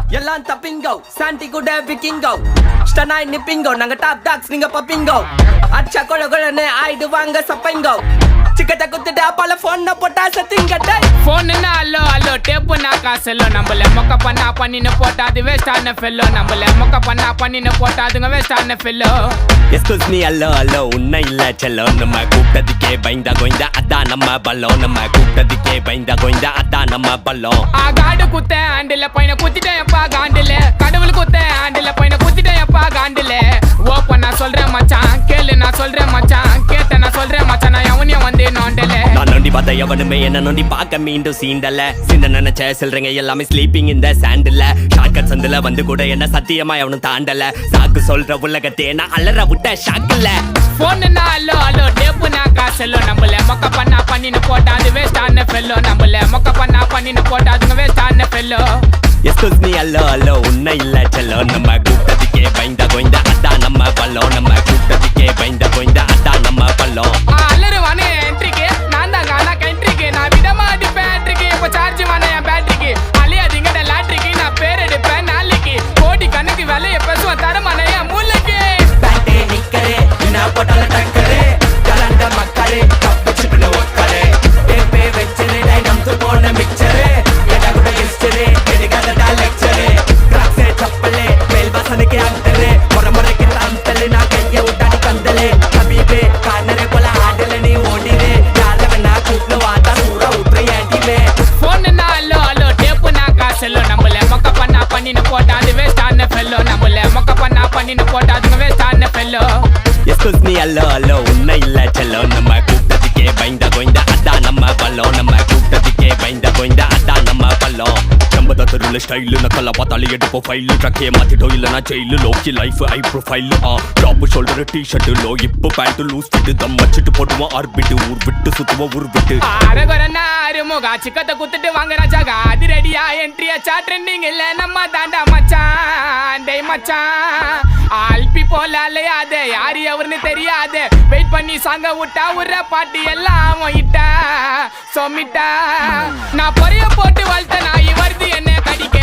எல்லாம் தப்பிங்கோ சாண்டி கூட விக்கிங்கோ ஸ்டனாய் நிப்பிங்கோ நாங்க டாப் டாக்ஸ் நீங்க பப்பிங்கோ அச்சா கொழ கொழன்னு ஆயிடுவாங்க சப்பைங்கோ சிக்கட்ட குத்துட்டு அப்பால போன் போட்டா சத்திங்கட்டை போன்னா அல்லோ அல்லோ டேப்புனா காசல்லோ நம்மள மொக்க பண்ணா பண்ணின்னு போட்டா அது வேஸ்டான ஃபெல்லோ நம்மள மொக்க பண்ணா பண்ணின்னு போட்டா அதுங்க வேஸ்டான ஃபெல்லோ எஸ்கூஸ் மீ அல்லோ அல்லோ உன்ன இல்ல செல்லோ நம்ம கூப்பிட்டதுக்கே பயந்தா கோய்ந்தா அதான் நம்ம பல்லம் நம்ம கூப்பிட்டதுக்கே பயந்தா கோய்ந்தா அதான் நம்ம பல்லம் காடு குத்த ஆண்டில பையனை குத்திட்டேன் எப்பா காண்டில கடவுள் குத்த ஆண்டில பையனை குத்திட்டேன் எப்பா காண்டில ஓப்பன் நான் சொல்றேன் மச்சான் கேளு நான் சொல்றேன் மச்சான் கேட்ட நான் சொல்றேன் மச்சான் நான் எவனையும் வந்து நோண்டல நான் நோண்டி பார்த்த எவனுமே என்ன நோண்டி பார்க்க மீண்டும் சீண்டல சின்ன நினைச்ச சொல்றீங்க எல்லாமே ஸ்லீப்பிங் இந்த சாண்டில் ஷார்ட்கட் சந்தில வந்து கூட என்ன சத்தியமா எவனும் தாண்டல சாக்கு சொல்ற உலகத்தே நான் அலற விட்ட ஷாக்கில்ல போன்னா அல்லோ அல்லோ டேப்புனா காசல்லோ நம்மள மொக்க பண்ணா பண்ணின்னு போட்டா அது வேஸ்டான ஃபெல்லோ நம்மள மொக்க பண்ணா பண்ணின்னு போட்டா அதுங்க வேஸ்டான ஃபெல்லோ எஸ்கூஸ் மீ அல்லோ அல்லோ உன்ன இல்ல செல்லோ நம்ம கூப்பிட்டதுக்கே பயந்தா கோய்ந்தா அதான் நம்ம பல்லம் நம்ம கூப்பிட்டதுக்கே பயந்தா கோய்ந்தா அதான் நம்ம பல்லம் அல்லருவானே என்ட்ரிக்கு நான் தான் காணா கண்ட்ரிக்கு நான் விடமா அடிப்பேன் என்ட்ரிக்கு இப்போ சார்ஜ் வானே என் பேட்டரிக்கு அழியாதீங்கட லாட்ரிக்கு நான் பேர் எடுப்பேன் நாளைக்கு கோடி கணக்கு விலைய பேசுவேன் தரமான என் மூளைக்கு பேட்டே நிக்கரே நான் போட்டால டக்கரே கலந்த மக்களே தப்பிச்சுட்டு ஒக்கரே டேப்பே வெச்சரே டைனம்ஸ் போன மிக்சரே எடா கூட ஹிஸ்டரி எடிகாத லெக்சரே கிராக்ஸே சப்பலே மேல் வாசனைக்கு அந்தரே முறைக்கு தந்தலே நான் கையை விட்டாடி கந்தலே கபீபே கானரே போல ஆடல நீ ஓடிவே யார வேணா கூப்பிட்டு வாடா சூறா ஊத்துற ஏடிவே போன்னா அல்லோ அல்லோ டேப்புனா காசல்லோ நம்மள மொக்க பண்ணா பண்ணின்னு போட்டா அது வேஸ்டான ஃபெல்லோ நம்மள மொக்க பண்ணா பண்ணின்னு போட்டா அதுங்க வேஸ்டான ஃபெல்லோ எஸ்கூஸ் மீ அல்லோ அல்லோ உன்ன இல்ல செல்லோ நம்ம கூப்பிட்டதுக்கே பயந்தா கோய்ந்தா அதான் நம்ம பல்லம் நம்ம கூப்பிட்டதுக்கே பயந்தா கோய்ந்தா அதான் நம்ம பல்லம் நம்ம தெருல ஸ்டைலு நக்கல பார்த்தாலே எடுப்போம் ஃபைலு ட்ரக்கே மாத்திட்டோம் இல்லைனா ஜெயிலு லோக்கி life high profile top shoulder t-shirt லோ இப்போ பேண்ட் லூஸ் ஃபிட் தம் வச்சுட்டு போட்டுவோம் ஆர்பிட் ஊர் விட்டு சுத்துவோம் ஊர் விட்டு அரகரனா அருமுகா சிக்கத்தை குத்துட்டு வாங்க ராஜாகா அது ரெடியா என்ட்ரி ஆச்சா ட்ரெண்டிங் இல்ல நம்ம தாண்டா மச்சான் டேய் மச்சான் ஆல்பி போல அலையாதே யாரு அவர்னு தெரியாது வெயிட் பண்ணி சாங்க விட்டா உர்ற பாட்டி எல்லாம் இட்டா சொமிட்டா நான் பொரிய போட்டு வளர்த்த நாய் வருது என்ன கடிக்க